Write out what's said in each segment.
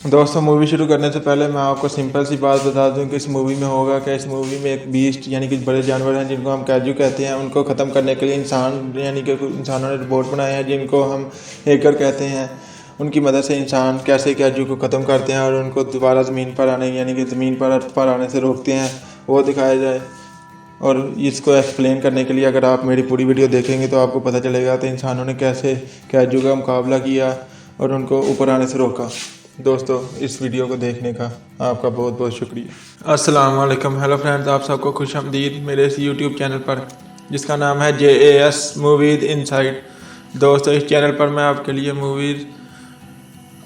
दोस्तों, मूवी शुरू करने से पहले मैं आपको सिंपल सी बात बता दूं कि इस मूवी में होगा कि इस मूवी में एक बीस्ट यानी कि बड़े जानवर हैं जिनको हम काजू कहते हैं। उनको ख़त्म करने के लिए इंसान यानी कि इंसानों ने रोबोट बनाए हैं जिनको हम हैकर कहते हैं। उनकी मदद से इंसान कैसे काजू को ख़त्म करते हैं और उनको दोबारा ज़मीन पर आने यानी कि ज़मीन पर अर्थ पर आने से रोकते हैं, वो दिखाया जाए। और इसको एक्सप्लेन करने के लिए अगर आप मेरी पूरी वीडियो देखेंगे तो आपको पता चलेगा कि इंसानों ने कैसे काजू का मुकाबला किया और उनको ऊपर आने से रोका। दोस्तों, इस वीडियो को देखने का आपका बहुत बहुत शुक्रिया। अस्सलाम वालेकुम, हेलो फ्रेंड्स, आप सबको खुश आमदीद मेरे इस यूट्यूब चैनल पर जिसका नाम है JAS मूवीज़ इनसाइड। दोस्तों, इस चैनल पर मैं आपके लिए मूवीज़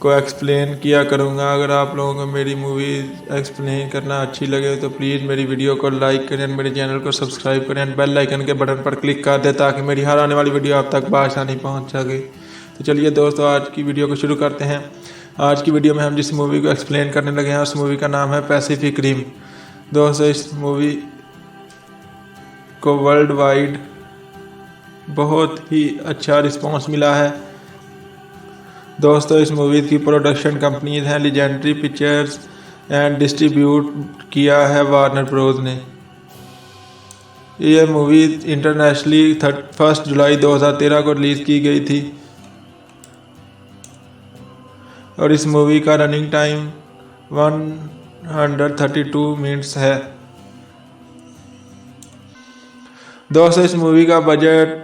को एक्सप्लेन किया करूँगा। अगर आप लोगों को मेरी मूवीज़ एक्सप्लेन करना अच्छी लगे तो प्लीज़ मेरी वीडियो को लाइक करें, मेरे चैनल को सब्सक्राइब करें, बेल आइकन के बटन पर क्लिक कर दें ताकि मेरी हर आने वाली वीडियो आप तक बआसानी पहुँच सके। तो चलिए दोस्तों, आज की वीडियो को शुरू करते हैं। आज की वीडियो में हम जिस मूवी को एक्सप्लेन करने लगे हैं उस मूवी का नाम है पैसिफिक रिम। दोस्तों, इस मूवी को वर्ल्ड वाइड बहुत ही अच्छा रिस्पांस मिला है। दोस्तों, इस मूवी की प्रोडक्शन कंपनीज हैं लेजेंडरी पिक्चर्स एंड डिस्ट्रीब्यूट किया है वार्नर ब्रोस ने। यह मूवी इंटरनेशनली 1 जुलाई 2013 को रिलीज़ की गई थी और इस मूवी का रनिंग टाइम 132 मिनट्स है। दोस्तों, इस मूवी का बजट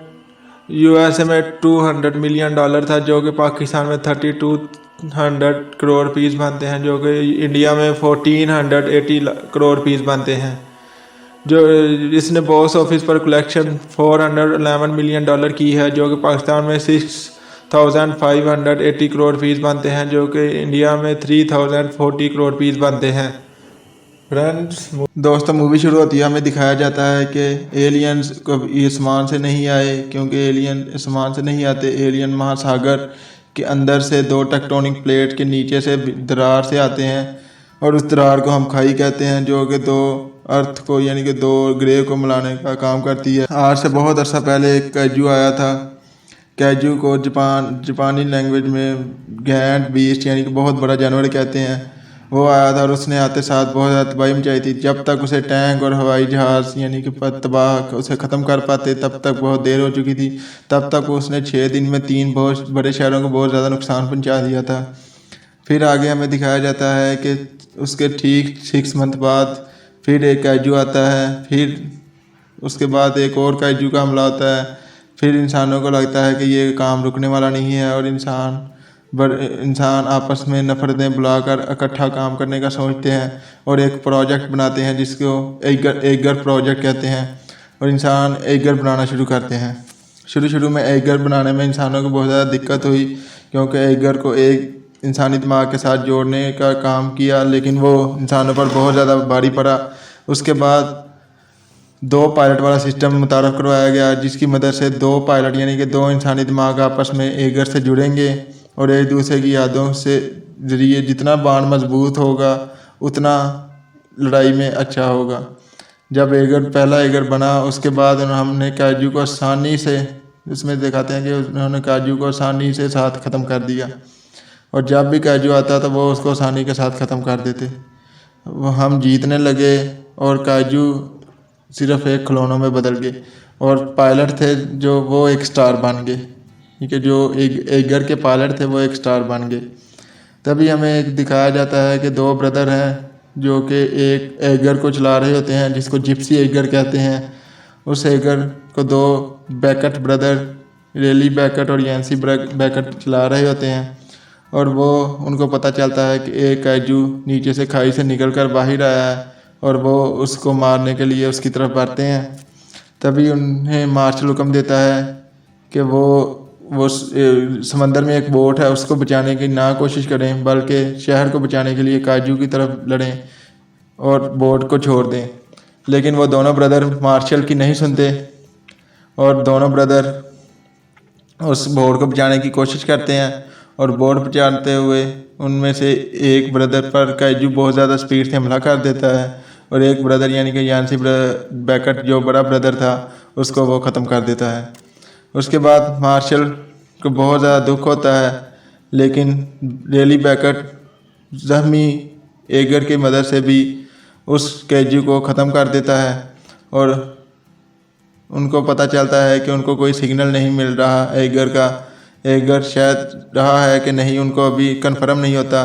USA में $200 मिलियन था, जो कि पाकिस्तान में 3200 करोड़ रुपीस बनते हैं, जो कि इंडिया में 1480 करोड़ रुपीस बनते हैं। जो इसने बॉक्स ऑफिस पर कलेक्शन $411 मिलियन की है, जो कि पाकिस्तान में 6580 करोड़ रुपीस बनते हैं, जो कि इंडिया में 3040 करोड़ रुपीस बनते हैं। फ्रेंड्स, दोस्तों, मूवी शुरू होती है, हमें दिखाया जाता है कि एलियंस को आसमान से नहीं आए, क्योंकि एलियन आसमान से नहीं आते। एलियन महासागर के अंदर से 2 टेक्टोनिक प्लेट के नीचे से दरार से आते हैं और उस दरार को हम खाई कहते हैं, जो कि 2 अर्थ को यानी कि 2 ग्रह को मिलाने का काम करती है। आज से बहुत अर्सा पहले एक काजू आया था। काजू को जापानी लैंग्वेज में गैंट बीस्ट यानी कि बहुत बड़ा जानवर कहते हैं। वो आया था और उसने आते साथ बहुत ज़्यादा तबाही मचाई थी। जब तक उसे टैंक और हवाई जहाज़ यानी कि तबाह उसे ख़त्म कर पाते तब तक बहुत देर हो चुकी थी। तब तक उसने 6 दिन में 3 बहुत बड़े शहरों को बहुत ज़्यादा नुकसान पहुंचा दिया था। फिर आगे हमें दिखाया जाता है कि उसके ठीक 6 मंथ बाद फिर एक काजू आता है। फिर उसके बाद एक और काजू का हमला होता है। फिर इंसानों को लगता है कि ये काम रुकने वाला नहीं है और इंसान आपस में नफरतें बुलाकर इकट्ठा काम करने का सोचते हैं और एक प्रोजेक्ट बनाते हैं जिसको एगर प्रोजेक्ट कहते हैं। और इंसान एगर बनाना शुरू करते हैं। शुरू में एगर बनाने में इंसानों को बहुत ज़्यादा दिक्कत हुई, क्योंकि एगर को एक इंसानी दिमाग के साथ जोड़ने का काम किया, लेकिन वो इंसानों पर बहुत ज़्यादा भारी पड़ा। उसके बाद 2 पायलट वाला सिस्टम मुतारफ़ करवाया गया, जिसकी मदद से 2 पायलट यानी कि 2 इंसानी दिमाग आपस में एगर से जुड़ेंगे और एक दूसरे की यादों से ज़रिए जितना बांड मजबूत होगा उतना लड़ाई में अच्छा होगा। जब पहला एगर बना, उसके बाद हमने काजू को आसानी से इसमें दिखाते हैं कि उन्होंने काजू को आसानी से साथ ख़त्म कर दिया और जब भी काजू आता तो वो उसको आसानी के साथ ख़त्म कर देते। वो हम जीतने लगे और काजू सिर्फ एक खिलौनों में बदल गए और पायलट थे जो वो एक स्टार बन गए। ठीक है, जो एगर के पायलट थे वो एक स्टार बन गए। तभी हमें एक दिखाया जाता है कि 2 ब्रदर हैं जो कि एक एगर को चला रहे होते हैं, जिसको जिप्सी एगर कहते हैं। उस एगर को 2 बैकट ब्रदर रेली बैकट और यैंसी बैकट चला रहे होते हैं और वो उनको पता चलता है कि एक काजू नीचे से खाई से निकल कर बाहर आया है और वो उसको मारने के लिए उसकी तरफ बढ़ते हैं। तभी उन्हें मार्शल हुक्म देता है कि वो समंदर में एक बोट है, उसको बचाने की ना कोशिश करें बल्कि शहर को बचाने के लिए काजू की तरफ लड़ें और बोट को छोड़ दें। लेकिन वो दोनों ब्रदर मार्शल की नहीं सुनते और दोनों ब्रदर उस बोट को बचाने की कोशिश करते हैं और बोट बचाते हुए उनमें से एक ब्रदर पर काजू बहुत ज़्यादा स्पीड से हमला कर देता है और एक ब्रदर यानी कि यानसी बैकट जो बड़ा ब्रदर था उसको वो ख़त्म कर देता है। उसके बाद मार्शल को बहुत ज़्यादा दुख होता है, लेकिन रेली बैकट जख्मी एगर की मदद से भी उस कैजू को ख़त्म कर देता है और उनको पता चलता है कि उनको कोई सिग्नल नहीं मिल रहा एगर का। एगर शायद रहा है कि नहीं उनको अभी कंफर्म नहीं होता।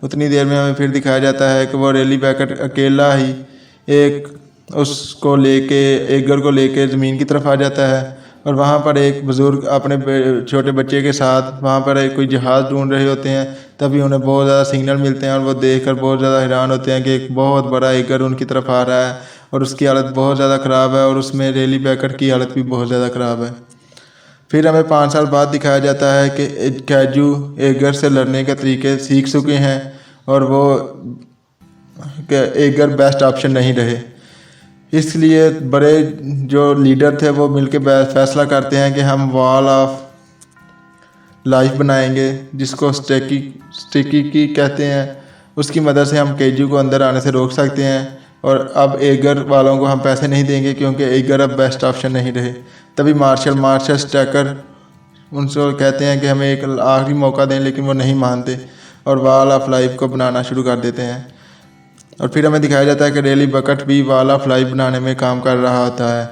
उतनी देर में हमें फिर दिखाया जाता है कि वो रेली बैकट अकेला ही एक उसको लेके एगर को लेके ज़मीन की तरफ आ जाता है और वहाँ पर एक बुज़ुर्ग अपने छोटे बच्चे के साथ वहाँ पर एक कोई जहाज़ ढूंढ रहे होते हैं। तभी उन्हें बहुत ज़्यादा सिग्नल मिलते हैं और वो देखकर बहुत ज़्यादा हैरान होते हैं कि एक बहुत बड़ा एगर उनकी तरफ आ रहा है और उसकी हालत बहुत ज़्यादा ख़राब है और उसमें रेली बैकट की हालत भी बहुत ज़्यादा ख़राब है। फिर हमें 5 साल बाद दिखाया जाता है कि कैजू एगर से लड़ने के तरीके सीख चुके हैं और वो एगर बेस्ट ऑप्शन नहीं रहे। इसलिए बड़े जो लीडर थे वो मिलकर फैसला करते हैं कि हम वॉल ऑफ लाइफ बनाएंगे, जिसको स्टिकी की कहते हैं। उसकी मदद से हम कैजू को अंदर आने से रोक सकते हैं और अब एगर वालों को हम पैसे नहीं देंगे क्योंकि एगर अब बेस्ट ऑप्शन नहीं रहे। तभी मार्शल स्टैकर उनसे कहते हैं कि हमें एक आखिरी मौका दें, लेकिन वो नहीं मानते और वॉल ऑफ लाइफ को बनाना शुरू कर देते हैं। और फिर हमें दिखाया जाता है कि रेली बैकट भी वॉल ऑफ लाइफ बनाने में काम कर रहा होता है।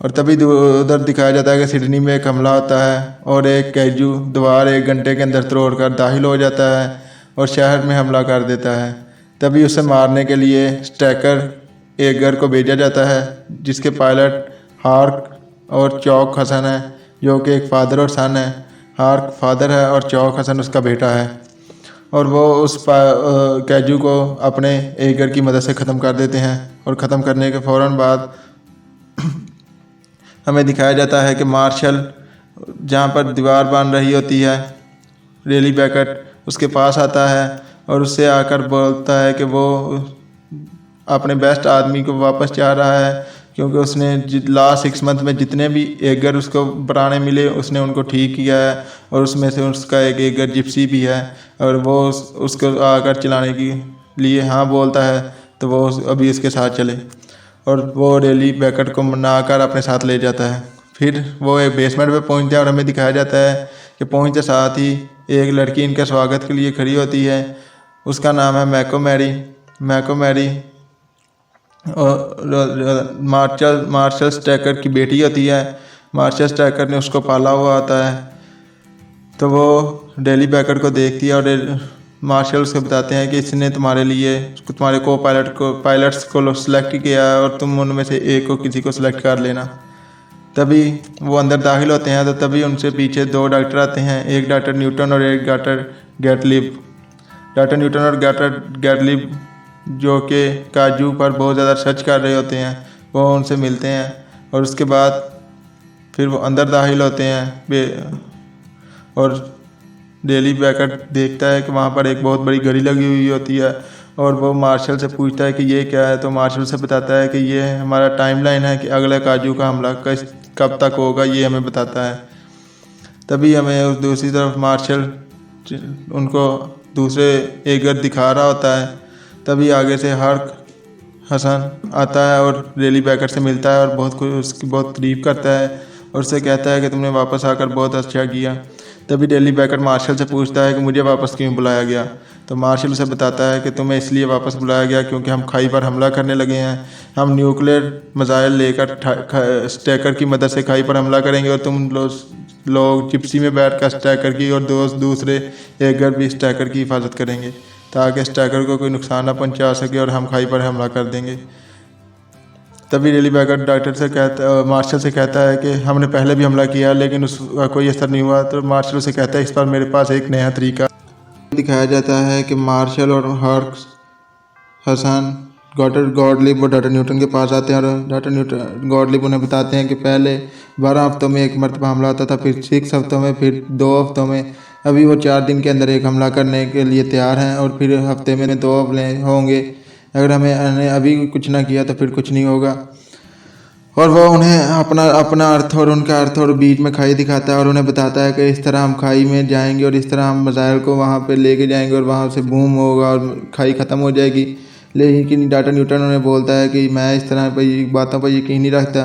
और तभी उधर दिखाया जाता है कि सिडनी में एक हमला होता है और एक कैजू दीवार 1 घंटे के अंदर तोड़कर दाखिल हो जाता है और शहर में हमला कर देता है। तभी उसे मारने के लिए स्टैकर एगर को भेजा जाता है, जिसके पायलट हार्क और चौक हसन है, जो कि एक फादर और सन है। हार्क फादर है और चौक हसन उसका बेटा है और वो उस कैजू को अपने एगर की मदद से ख़त्म कर देते हैं। और ख़त्म करने के फ़ौरन बाद हमें दिखाया जाता है कि मार्शल जहाँ पर दीवार बन रही होती है, रेली बैकट उसके पास आता है और उससे आकर बोलता है कि वो अपने बेस्ट आदमी को वापस चाह रहा है, क्योंकि उसने लास्ट 6 मंथ में जितने भी एगर उसको पुराने मिले उसने उनको ठीक किया है और उसमें से उसका एक एगर जिप्सी भी है और वो उसको आकर चलाने के लिए हाँ बोलता है, तो वो अभी उसके साथ चले और वो रेली बैकट को मनाकर अपने साथ ले जाता है। फिर वो एक बेसमेंट पे पहुंचते हैं और हमें दिखाया जाता है कि पहुंचते साथ ही एक लड़की इनके स्वागत के लिए खड़ी होती है। उसका नाम है मैको मैरी और मार्शल स्टैकर की बेटी होती है। मार्शल स्टैकर ने उसको पाला हुआ होता है। तो वो रेली बैकट को देखती है और मार्शल उसको बताते हैं कि इसने तुम्हारे पायलट्स को सिलेक्ट किया है और तुम उनमें से एक को किसी को सिलेक्ट कर लेना। तभी वो अंदर दाखिल होते हैं तो तभी उनसे पीछे 2 डॉक्टर आते हैं, एक डॉक्टर न्यूटन और एक डॉक्टर गैटलिब। डॉक्टर न्यूटन और डॉक्टर गैटलिब जो कि काजू पर बहुत ज़्यादा सर्च कर रहे होते हैं, वो उनसे मिलते हैं और उसके बाद फिर वो अंदर दाखिल होते हैं और रेली बैकट देखता है कि वहाँ पर एक बहुत बड़ी घड़ी लगी हुई होती है और वो मार्शल से पूछता है कि ये क्या है। तो मार्शल से बताता है कि ये हमारा टाइमलाइन है कि अगला काजू का हमला कब तक होगा, ये हमें बताता है। तभी हमें उस दूसरी तरफ मार्शल उनको दूसरे एगर दिखा रहा होता है। तभी आगे से हार्क हसन आता है और रेली बैकट से मिलता है और उसकी बहुत तारीफ करता है और उससे कहता है कि तुमने वापस आकर बहुत अच्छा किया। तभी रेली बैकट मार्शल से पूछता है कि मुझे वापस क्यों बुलाया गया। तो मार्शल उसे बताता है कि तुम्हें इसलिए वापस बुलाया गया क्योंकि हम खाई पर हमला करने लगे हैं। हम न्यूक्लियर मिसाइल लेकर स्टैकर की मदद से खाई पर हमला करेंगे और तुम लोग जिप्सी में बैठ कर स्टैकर की और दूसरे एगर भी स्टैकर की हिफाजत करेंगे ताकि स्टैकर को कोई नुकसान ना पहुंचा सके और हम खाई पर हमला कर देंगे। तभी रेली बैकट मार्शल से कहता है कि हमने पहले भी हमला किया लेकिन उसका कोई असर नहीं हुआ। तो मार्शल से कहता है इस पर मेरे पास एक नया तरीका दिखाया जाता है कि मार्शल और हार्क हसन डॉक्टर गॉडलिब और डॉक्टर न्यूटन के पास आते हैं और डॉक्टर गॉडलिब उन्हें बताते हैं कि पहले 12 हफ्तों में एक मरतबा हमला होता था, फिर 6 हफ्तों में, फिर 2 हफ्तों में। अभी वो 4 दिन के अंदर एक हमला करने के लिए तैयार हैं और फिर हफ्ते में 2 हमले होंगे। अगर हमें अभी कुछ ना किया तो फिर कुछ नहीं होगा। और वो उन्हें अपना अर्थ और उनका अर्थ और बीच में खाई दिखाता है और उन्हें बताता है कि इस तरह हम खाई में जाएंगे और इस तरह हम मिसाइल को वहाँ पे लेके जाएंगे और वहाँ से बूम होगा और खाई ख़त्म हो जाएगी। लेकिन डॉक्टर न्यूटन उन्हें बोलता है कि मैं इस तरह बातों पर यकीन नहीं रखता।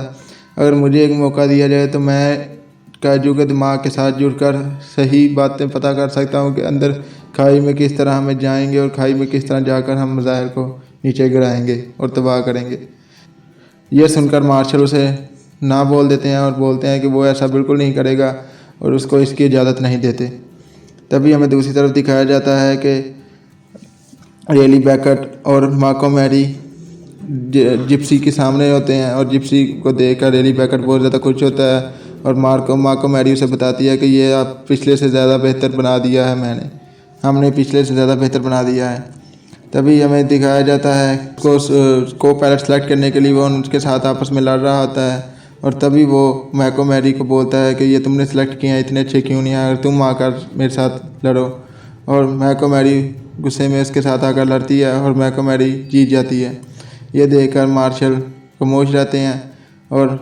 अगर मुझे एक मौका दिया जाए तो मैं काजू के दिमाग के साथ जुड़कर सही बातें पता कर सकता हूँ कि अंदर खाई में किस तरह हमें जाएंगे और खाई में किस तरह जाकर हम मज़ाहिर को नीचे गिराएंगे और तबाह करेंगे। यह सुनकर मार्शल उसे ना बोल देते हैं और बोलते हैं कि वो ऐसा बिल्कुल नहीं करेगा और उसको इसकी इजाज़त नहीं देते। तभी हमें दूसरी तरफ दिखाया जाता है कि रेली बैकट और मार्को मैरी जिप्सी के सामने होते हैं और जिप्सी को देखकर रेली बैकट बहुत ज़्यादा खुश होता है और मार्को मैरी उसे बताती है कि ये आप पिछले से ज़्यादा बेहतर बना दिया है, हमने पिछले से ज़्यादा बेहतर बना दिया है। तभी हमें दिखाया जाता है को पायलट सेलेक्ट करने के लिए वो उनके साथ आपस में लड़ रहा होता है और तभी वो मार्को मैरी को बोलता है कि ये तुमने सेलेक्ट किया, इतने अच्छे क्यों नहीं आए, तुम आकर मेरे साथ लड़ो। और मार्को मैरी गुस्से में उसके साथ आकर लड़ती है और मार्को मैरी जीत जाती है। ये देखकर मार्शल खामोश रहते हैं और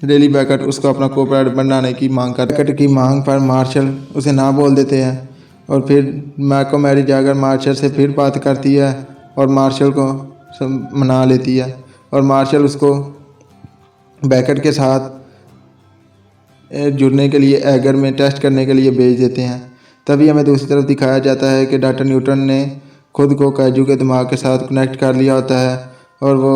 रेली बैकट उसको अपना को पायलट बनाने की मांग कर बैकट की मांग पर मार्शल उसे ना बोल देते हैं और फिर मार्को मैरी जाकर मार्शल से फिर बात करती है और मार्शल को मना लेती है और मार्शल उसको बैकट के साथ जुड़ने के लिए एगर में टेस्ट करने के लिए भेज देते हैं। तभी हमें दूसरी तरफ दिखाया जाता है कि डॉक्टर न्यूटन ने खुद को काजू के दिमाग के साथ कनेक्ट कर लिया होता है और वो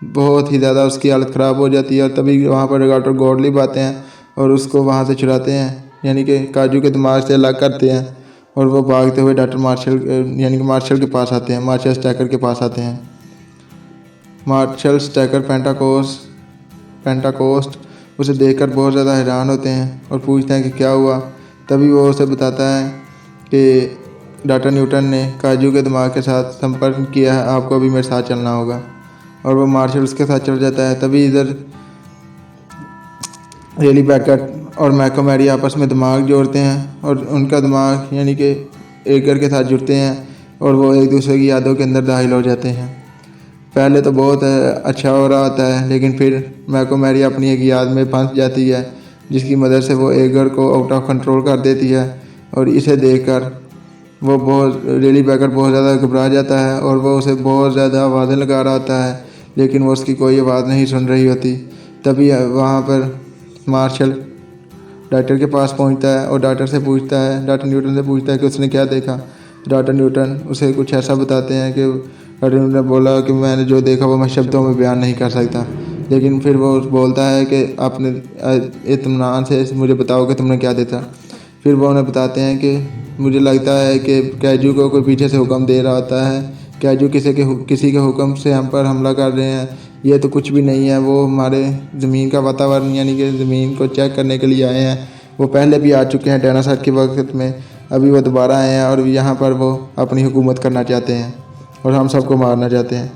बहुत ही ज़्यादा उसकी हालत ख़राब हो जाती है और तभी वहाँ पर डॉक्टर गॉडलिब आते हैं और उसको वहाँ से छुड़ाते हैं, यानी कि काजू के दिमाग से अलग करते हैं और वो भागते हुए डॉक्टर मार्शल यानी कि मार्शल के पास आते हैं, मार्शल स्टैकर के पास आते हैं। मार्शल स्टैकर पेंटाकोस्ट उसे देखकर बहुत ज़्यादा हैरान होते हैं और पूछते हैं कि क्या हुआ। तभी वो उसे बताता है कि डॉक्टर न्यूटन ने काजू के दिमाग के साथ संपर्क किया है, आपको अभी मेरे साथ चलना होगा। और वो मार्शल उसके साथ चल जाता है। तभी इधर रेली बैकट और मार्को मैरी आपस में दिमाग जोड़ते हैं और उनका दिमाग यानी कि एगर के साथ जुड़ते हैं और वो एक दूसरे की यादों के अंदर दाखिल हो जाते हैं। पहले तो बहुत अच्छा हो रहा होता है, लेकिन फिर मार्को मैरी अपनी एक याद में फंस जाती है जिसकी मदद से वो एगर को आउट ऑफ कंट्रोल कर देती है और इसे देखकर वो रेली बैकट बहुत ज़्यादा घबरा जाता है और वो उसे बहुत ज़्यादा आवाज़ें लगा रहा होता है, लेकिन वो उसकी कोई आवाज़ नहीं सुन रही होती। तभी वहाँ पर मार्शल डॉक्टर के पास पहुँचता है और डॉक्टर न्यूटन से पूछता है कि उसने क्या देखा। डॉक्टर न्यूटन उसे कुछ ऐसा बताते हैं कि डॉक्टर न्यूटन ने बोला कि मैंने जो देखा वो मैं शब्दों में बयान नहीं कर सकता, लेकिन फिर वो बोलता है कि आपने इत्मीनान से मुझे बताओ कि तुमने क्या देखा। फिर वो उन्हें बताते हैं कि मुझे लगता है कि काजू को कोई पीछे से हुक्म दे रहा होता है, काजू किसी के हुक्म से हम पर हमला कर रहे हैं, ये तो कुछ भी नहीं है, वो हमारे ज़मीन का वातावरण यानी कि ज़मीन को चेक करने के लिए आए हैं। वो पहले भी आ चुके हैं डायनासोर के वक्त में, अभी वो दोबारा आए हैं और यहाँ पर वो अपनी हुकूमत करना चाहते हैं और हम सबको मारना चाहते हैं।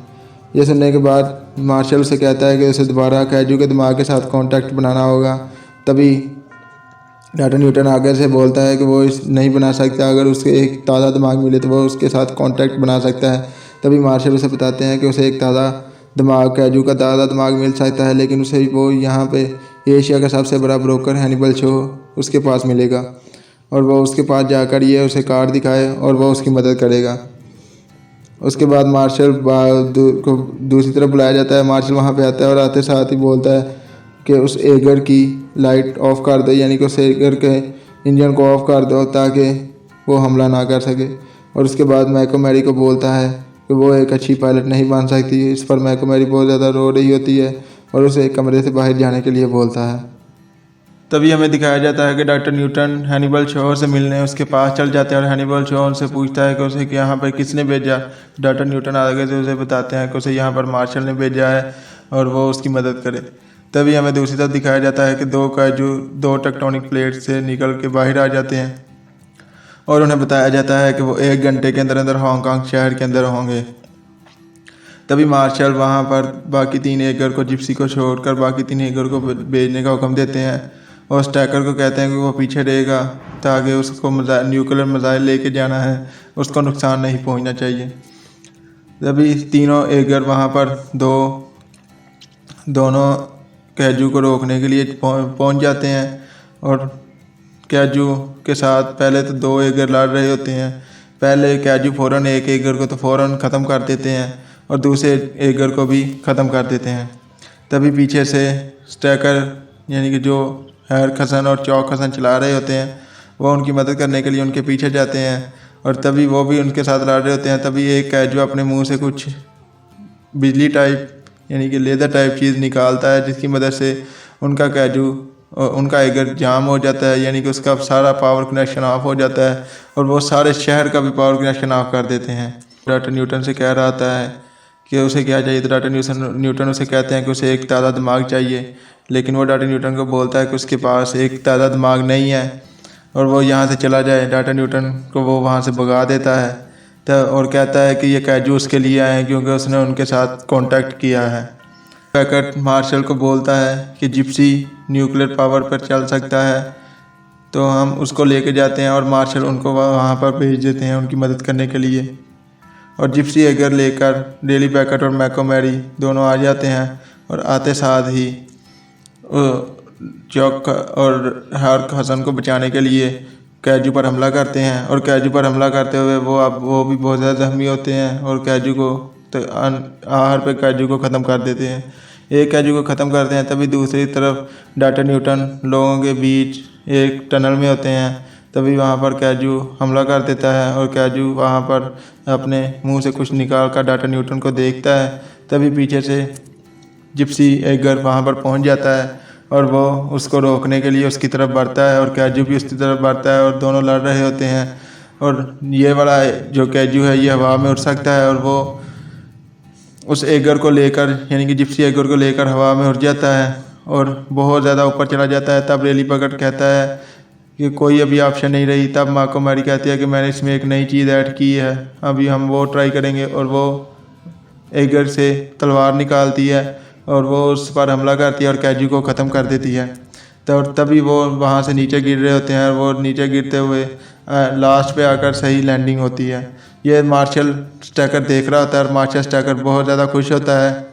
ये सुनने के बाद मार्शल उसे कहता है कि उसे दोबारा काजू के दिमाग के साथ कांटेक्ट बनाना होगा। तभी डॉक्टर न्यूटन आगे से बोलता है कि वो नहीं बना सकता, अगर उसके एक ताज़ा दिमाग मिले तो वो उसके साथ कांटेक्ट बना सकता है। तभी मार्शल उसे बताते हैं कि उसे एक ताज़ा दिमाग काजू का ताज़ा दिमाग मिल सकता है, लेकिन उसे वो यहाँ पे एशिया का सबसे बड़ा ब्रोकर हैनिबल शो उसके पास मिलेगा और वो उसके पास जाकर ये उसे कार्ड दिखाए और वो उसकी मदद करेगा। उसके बाद मार्शल को दूसरी तरफ बुलाया जाता है। मार्शल वहाँ पे आता है और आते साथ ही बोलता है कि उस एगर की लाइट ऑफ कर दो, यानी कि उस एगर के इंजन को ऑफ कर दो ताकि वो हमला ना कर सके। और उसके बाद मार्को मैरी को बोलता है कि वो एक अच्छी पायलट नहीं बन सकती। इस पर मार्को मैरी बहुत ज़्यादा रो रही होती है और उसे एक कमरे से बाहर जाने के लिए बोलता है। तभी हमें दिखाया जाता है कि डॉक्टर न्यूटन हैनिबल शो से मिलने उसके पास चल जाते हैं और हैनिबल शो उनसे पूछता है कि उसे यहाँ पर किसने भेजा। डॉक्टर न्यूटन आगे से उसे बताते हैं कि उसे यहाँ पर मार्शल ने भेजा है और वो उसकी मदद करे। तभी हमें दूसरी तरफ दिखाया जाता है कि दो टेक्टोनिक प्लेट से निकल के बाहर आ जाते हैं और उन्हें बताया जाता है कि वो 1 घंटे के अंदर अंदर हांगकांग शहर के अंदर होंगे। तभी मार्शल वहाँ पर बाकी 3 एगर को जिप्सी को छोड़कर बाकी 3 एगर को भेजने का हुक्म देते हैं और स्टैकर को कहते हैं कि वो पीछे रहेगा ताकि उसको न्यूक्लियर मिसाइल लेके जाना है, उसको नुकसान नहीं पहुँचना चाहिए। तभी तीनों एगर वहाँ पर दोनों काजू को रोकने के लिए पहुँच जाते हैं और काजू के साथ पहले तो 2 एगर लड़ रहे होते हैं। पहले काजू फ़ौरन एक एगर को तो फ़ौरन ख़त्म कर देते हैं और दूसरे एगर को भी ख़त्म कर देते हैं। तभी पीछे से स्टैकर यानी कि जो हैर खसन और चौक खसन चला रहे होते हैं वो उनकी मदद करने के लिए उनके पीछे जाते हैं और तभी वो भी उनके साथ लड़ रहे होते हैं। तभी एक कैजू अपने मुंह से कुछ बिजली टाइप यानी कि लेदर टाइप चीज़ निकालता है, जिसकी मदद से उनका एगर जाम हो जाता है, यानी कि उसका सारा पावर कनेक्शन ऑफ हो जाता है और वो सारे शहर का भी पावर कनेक्शन ऑफ कर देते हैं। डॉक्टर न्यूटन से कह रहा था है कि उसे क्या चाहिए, तो डॉक्टर न्यूटन उसे कहते हैं कि उसे एक ताज़ा दिमाग चाहिए, लेकिन वो डॉक्टर न्यूटन को बोलता है कि उसके पास एक ताज़ा दिमाग नहीं है और वो यहाँ से चला जाए। डॉक्टर न्यूटन को वो वहाँ से भगा देता है और कहता है कि ये कैजू उसके लिए आए हैं क्योंकि उसने उनके साथ कांटेक्ट किया है। पैकर्ट मार्शल को बोलता है कि जिप्सी न्यूक्लियर पावर पर चल सकता है, तो हम उसको लेके जाते हैं और मार्शल उनको वहाँ पर भेज देते हैं उनकी मदद करने के लिए। और जिप्सी एगर लेकर डेली पैकर्ट और मैकोमेरी दोनों आ जाते हैं और आते साथ ही चौक और हार्क हसन को बचाने के लिए कैजू पर हमला करते हैं। और कैजू पर हमला करते हुए वो भी बहुत ज़्यादा जख्मी होते हैं और कैजू को आखिर पे कैजू को ख़त्म कर देते हैं। एक कैजू को ख़त्म करते हैं, तभी दूसरी तरफ डॉक्टर न्यूटन लोगों के बीच एक टनल में होते हैं। तभी वहाँ पर कैजू हमला कर देता है और कैजू वहाँ पर अपने मुंह से कुछ निकाल कर डॉक्टर न्यूटन को देखता है। तभी पीछे से जिप्सी एगर वहाँ पर पहुँच जाता है और वो उसको रोकने के लिए उसकी तरफ बढ़ता है और कैजू भी उसकी तरफ बढ़ता है और दोनों लड़ रहे होते हैं। और ये वाला जो कैजू है ये हवा में उड़ सकता है और वो उस एगर को लेकर यानी कि जिप्सी एगर को लेकर हवा में उड़ जाता है और बहुत ज़्यादा ऊपर चला जाता है। तब रेली पैकर्ट कहता है कि कोई अभी ऑप्शन नहीं रही। तब मैकोमेरी कहती है कि मैंने इसमें एक नई चीज़ ऐड की है, अभी हम वो ट्राई करेंगे। और वो एगर से तलवार निकालती है और वो उस पर हमला करती है और कैजू को ख़त्म कर देती है। तो तभी वो वहाँ से नीचे गिर रहे होते हैं और वो नीचे गिरते हुए लास्ट पे आकर सही लैंडिंग होती है। ये मार्शल स्टैकर देख रहा होता है और मार्शल स्टैकर बहुत ज़्यादा खुश होता है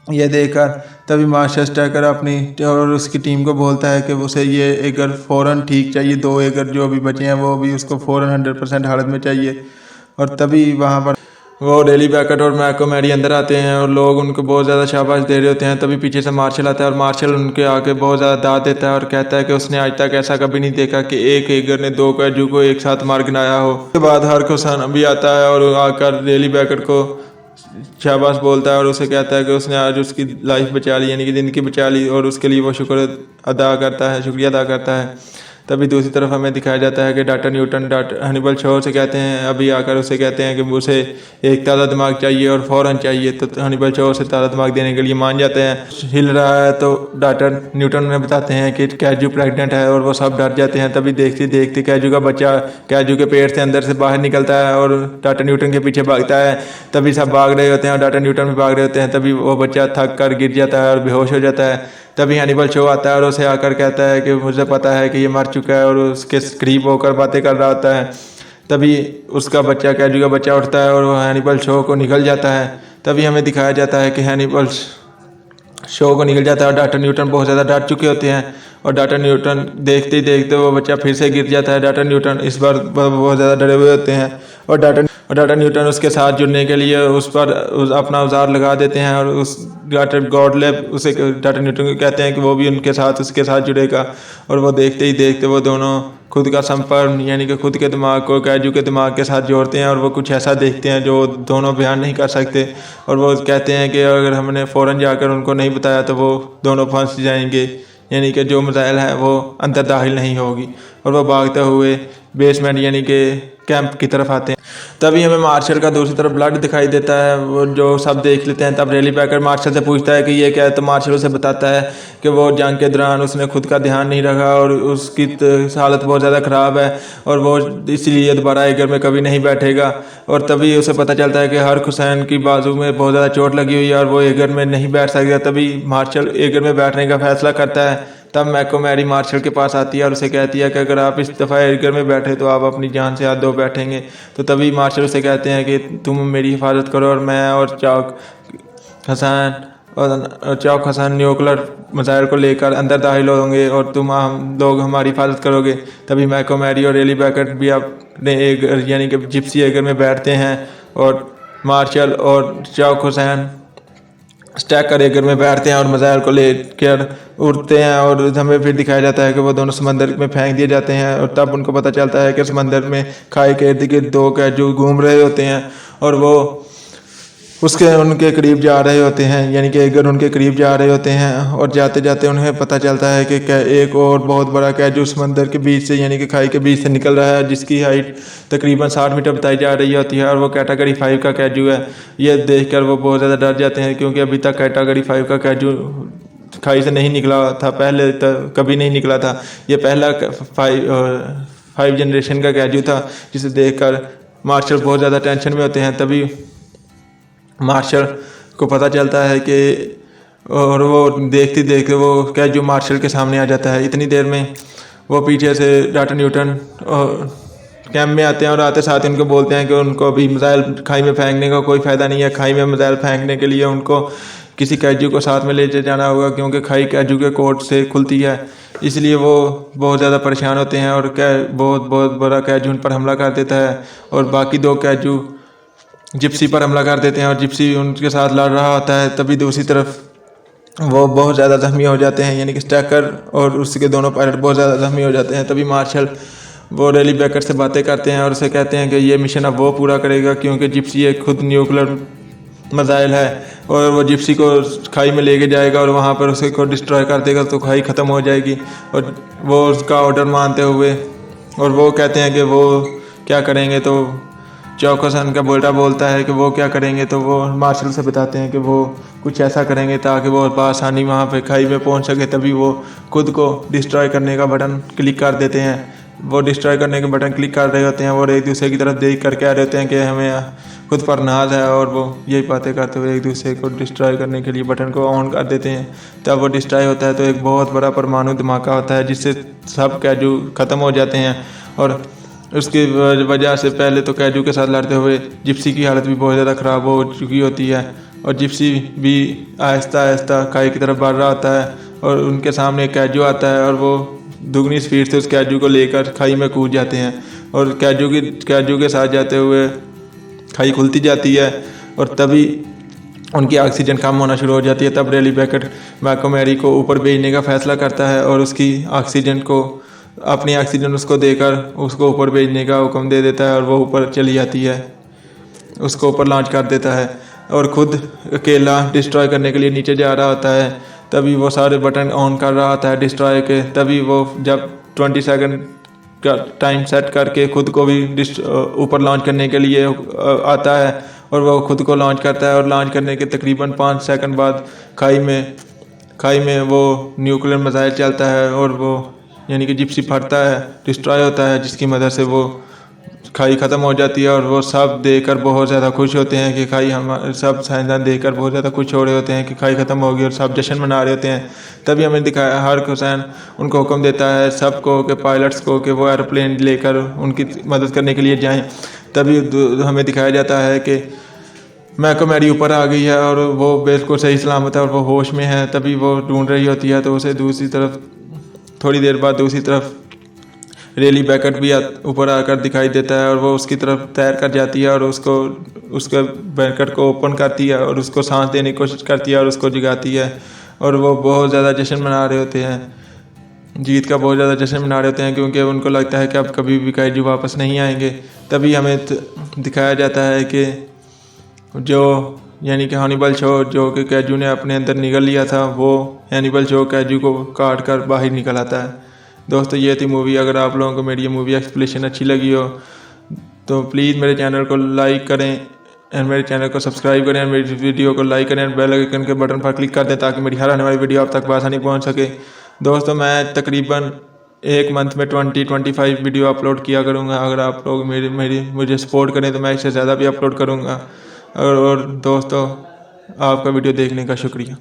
ये देखकर। तभी मार्शल स्टैकर अपनी और उसकी टीम को बोलता है कि उसे ये एगर फ़ौरन ठीक चाहिए, 2 एगर जो अभी बचे हैं वो भी उसको फ़ौरन 100% हालत में चाहिए। और तभी वहाँ पर वो डेली पैकर्ट और मैकोमेरी अंदर आते हैं और लोग उनको बहुत ज़्यादा शाबाश दे रहे होते हैं। तभी पीछे से मार्शल आता है और मार्शल उनके आके बहुत ज़्यादा दाद देता है और कहता है कि उसने आज तक ऐसा कभी नहीं देखा कि एक एगर ने 2 कैजू को एक साथ मार गिनाया हो। उसके बाद हार्क हसन भी आता है और आकर डेली पैकर्ट को शाबाश बोलता है और उसे कहता है कि उसने आज उसकी लाइफ बचा ली, यानी कि ज़िंदगी बचा ली, और उसके लिए वो शुक्रिया अदा करता है। तभी दूसरी तरफ हमें दिखाया जाता है कि डॉक्टर न्यूटन हनीबल शो से कहते हैं, अभी आकर उसे कहते हैं कि उसे एक ताज़ा दिमाग चाहिए और फ़ौरन चाहिए। तो हनीबल शो उसे ताज़ा दिमाग देने के लिए मान जाते हैं। हिल रहा है तो डॉक्टर न्यूटन उन्हें बताते हैं कि कैजू प्रेग्नेंट है और वो सब डर जाते हैं। तभी देखते देखते कैजू का बच्चा कैजू के पेट से अंदर से बाहर निकलता है और डॉक्टर न्यूटन के पीछे भागता है। तभी सब भाग रहे होते हैं और डॉक्टर न्यूटन भी भाग रहे होते हैं। तभी वो बच्चा थक कर गिर जाता है और बेहोश हो जाता है। तभी हनीबल शो आता है और उसे आकर कहता है कि मुझे पता है कि ये मर चुका है और उसके करीब होकर बातें कर रहा होता है। तभी उसका बच्चा कैजू का बच्चा उठता है और वह हनीबल शो को निकल जाता है। तभी हमें दिखाया जाता है कि हनीबल शो को निकल जाता है और डॉक्टर न्यूटन बहुत ज़्यादा डर चुके होते हैं और डॉक्टर न्यूटन देखते ही देखते वो बच्चा फिर से गिर जाता है। डॉक्टर न्यूटन इस बार बहुत ज़्यादा डरे हुए होते हैं और डॉक्टर न्यूटन उसके साथ जुड़ने के लिए उस पर अपना औजार लगा देते हैं और उस डॉक्टर गॉडलैब उसे डॉक्टर न्यूटन को कहते हैं कि वो भी उसके साथ जुड़ेगा। और वो देखते ही देखते वो दोनों खुद का संपर्क यानी कि खुद के दिमाग को कैजू के दिमाग के साथ जोड़ते हैं और वो कुछ ऐसा देखते हैं जो दोनों बयान नहीं कर सकते। और वो कहते हैं कि अगर हमने फ़ौरन जाकर उनको नहीं बताया तो वो दोनों फंस जाएंगे, यानी कि जो मिसाइल है वो अंदर दाखिल नहीं होगी। और वो भागते हुए बेसमेंट यानी कि कैंप की तरफ आते हैं। तभी हमें मार्शल का दूसरी तरफ ब्लड दिखाई देता है, वो जो सब देख लेते हैं। तब रेली पैकर्ट मार्शल से पूछता है कि ये क्या है, तो मार्शल उसे बताता है कि वो जंग के दौरान उसने खुद का ध्यान नहीं रखा और उसकी हालत बहुत ज़्यादा ख़राब है और वो इसीलिए दोबारा एगर में कभी नहीं बैठेगा। और तभी उसे पता चलता है कि हार्क हुसैन की बाजू में बहुत ज़्यादा चोट लगी हुई है और वो एगर में नहीं बैठ सकता। तभी मार्शल एगर में बैठने का फैसला करता है। तब मैकोमेरी मार्शल के पास आती है और उसे कहती है कि अगर आप इस दफ़ा एगर में बैठे तो आप अपनी जान से हाथ धो बैठेंगे। तो तभी मार्शल उसे कहते हैं कि तुम मेरी हिफाजत करो और मैं और चौक हसन न्यूक्लियर मिसाइल को लेकर अंदर दाखिल होंगे और हम लोग हमारी हिफाजत करोगे। तभी मैकोमेरी और रेली पैकर्ट भी अपने एगर यानी कि जिप्सी एगर में बैठते हैं और मार्शल और चौक हुसैन स्टैकर एगर में बैठते हैं और मिसाइल को लेकर उड़ते हैं और हमें फिर दिखाया जाता है कि वो दोनों समंदर में फेंक दिए जाते हैं। और तब उनको पता चलता है कि समंदर में खाई के इर्द गिर्द दो कैजू घूम रहे होते हैं और वो उनके करीब जा रहे होते हैं, यानी कि अगर उनके करीब जा रहे होते हैं और जाते जाते उन्हें पता चलता है कि एक और बहुत बड़ा कैजू समंदर के बीच से, यानी कि खाई के बीच से निकल रहा है, जिसकी हाइट तकरीबन 60 मीटर बताई जा रही होती है और वो कैटेगरी 5 का कैजू है। ये देखकर वो बहुत ज़्यादा डर जाते हैं, क्योंकि अभी तक कैटेगरी 5 का कैजू खाई से नहीं निकला था, पहले तक कभी नहीं निकला था। ये पहला 5 जनरेशन का कैजू था, जिसे देखकर मार्शल बहुत ज़्यादा टेंशन में होते हैं। तभी मार्शल को पता चलता है कि, और वो देखते देखते वो कैजू मार्शल के सामने आ जाता है। इतनी देर में वो पीछे से डॉक्टर न्यूटन कैंप में आते हैं और आते साथ उनको बोलते हैं कि उनको अभी मिसाइल खाई में फेंकने का कोई फ़ायदा नहीं है। खाई में मिसाइल फेंकने के लिए उनको किसी कैजू को साथ में ले जाना होगा, क्योंकि खाई कैजू के कोर्ट से खुलती है। इसलिए वो बहुत ज़्यादा परेशान होते हैं और बहुत बड़ा कैजू उन पर हमला कर देता है और बाकी 2 कैजू जिप्सी पर हमला कर देते हैं और जिप्सी उनके साथ लड़ रहा होता है। तभी दूसरी तरफ वो बहुत ज़्यादा ज़ख्मी हो जाते हैं, यानी कि स्टैकर और उसके दोनों पायलट बहुत ज़्यादा ज़ख्मी हो जाते हैं। तभी मार्शल वो रेली बेकर से बातें करते हैं और उसे कहते हैं कि ये मिशन अब वो पूरा करेगा, क्योंकि जिप्सी एक खुद न्यूक्लियर मिसाइल है और वो जिप्सी को खाई में लेके जाएगा और वहाँ पर उसे को डिस्ट्रॉय कर देगा, तो खाई ख़त्म हो जाएगी। और वो उसका ऑर्डर मानते हुए और वो कहते हैं कि वो क्या करेंगे, तो चौकोसन का बेटा बोलता है कि वो क्या करेंगे, तो वो मार्शल से बताते हैं कि वो कुछ ऐसा करेंगे ताकि वो आसानी वहाँ पे खाई में पहुँच सके। तभी वो खुद को डिस्ट्रॉय करने का बटन क्लिक कर देते हैं। वो डिस्ट्रॉय करने के बटन क्लिक कर रहे होते हैं और एक दूसरे की तरफ देख कर कह रहे होते हैं कि हमें खुद पर नाज है, और वो यही बातें करते हुए एक दूसरे को डिस्ट्रॉय करने के लिए बटन को ऑन कर देते हैं। तब वो डिस्ट्रॉय होता है तो एक बहुत बड़ा परमाणु धमाका होता है, जिससे सब कैजू ख़त्म हो जाते हैं। और उसकी वजह से पहले तो कैजू के साथ लड़ते हुए जिप्सी की हालत भी बहुत ज़्यादा ख़राब हो चुकी होती है और जिप्सी भी आहिस्ता आहिस्ता खाई की तरफ बढ़ रहा होता है और उनके सामने एक कैजू आता है और वो दुगनी स्पीड से उस कैजू को लेकर खाई में कूद जाते हैं और कैजू के साथ जाते हुए खाई खुलती जाती है और तभी उनकी ऑक्सीजन कम होना शुरू हो जाती है। तब रेली बेकर मैकमैरी को ऊपर भेजने का फ़ैसला करता है और उसकी ऑक्सीजन को अपनी ऑक्सीजन उसको देकर उसको ऊपर भेजने का हुक्म दे देता है और वो ऊपर चली जाती है, उसको ऊपर लॉन्च कर देता है और ख़ुद अकेला डिस्ट्रॉय करने के लिए नीचे जा रहा होता है। तभी वो सारे बटन ऑन कर रहा होता है डिस्ट्रॉय के। तभी वो जब 20 सेकंड का टाइम सेट करके ख़ुद को भी ऊपर लॉन्च करने के लिए आता है और वो ख़ुद को लॉन्च करता है और लॉन्च करने के तकरीबन 5 सेकंड बाद खाई में वो न्यूक्लियर मिसाइल चलता है और वो यानी कि जिप्सी फटता है, डिस्ट्रॉय होता है, जिसकी मदद से वो खाई ख़त्म हो जाती है। और वो सब देखकर बहुत ज़्यादा खुश होते हैं कि खाई सब साइंसदान देखकर बहुत ज़्यादा खुश हो रहे होते हैं कि खाई ख़त्म हो गई और सब जश्न मना रहे होते हैं। तभी हमें दिखाया हर्क हुसैन उनको हुक्म देता है सबको कि पायलट्स को कि वो एरोप्लेन लेकर उनकी मदद करने के लिए जाएं। तभी हमें दिखाया जाता है कि मैकमैरी ऊपर आ गई है और वो बिल्कुल सही सलामत है और वो होश में है। तभी वो ढूंढ रही होती है तो उसे दूसरी तरफ थोड़ी देर बाद दूसरी तरफ रेली बेकर भी ऊपर आकर दिखाई देता है और वो उसकी तरफ तैर कर जाती है और उसके बेकर को ओपन करती है और उसको सांस देने की कोशिश करती है और उसको जगाती है और वो बहुत ज़्यादा जश्न मना रहे होते हैं, जीत का बहुत ज़्यादा जश्न मना रहे होते हैं, क्योंकि उनको लगता है कि अब कभी भी कैजू वापस नहीं आएंगे। तभी हमें दिखाया जाता है कि जो यानी कि हनीबल शो जो कि कैजू ने अपने अंदर निगल लिया था, वो हनीबल शो कैजू को काट कर बाहर निकल आता है। दोस्तों ये थी मूवी। अगर आप लोगों को मेरी ये मूवी एक्सप्लेनेशन अच्छी लगी हो तो प्लीज़ मेरे चैनल को लाइक करें और मेरे चैनल को सब्सक्राइब करें, मेरी वीडियो को लाइक करें और बेल आइकन के बटन पर क्लिक कर दें ताकि मेरी हर आने वाली वीडियो आप तक आसानी पहुँच सके। दोस्तों मैं तकरीबन एक मंथ में 20-25 वीडियो अपलोड किया करूँगा। अगर आप लोग मुझे सपोर्ट करें तो मैं इससे ज़्यादा भी अपलोड करूँगा। और दोस्तों आपका वीडियो देखने का शुक्रिया।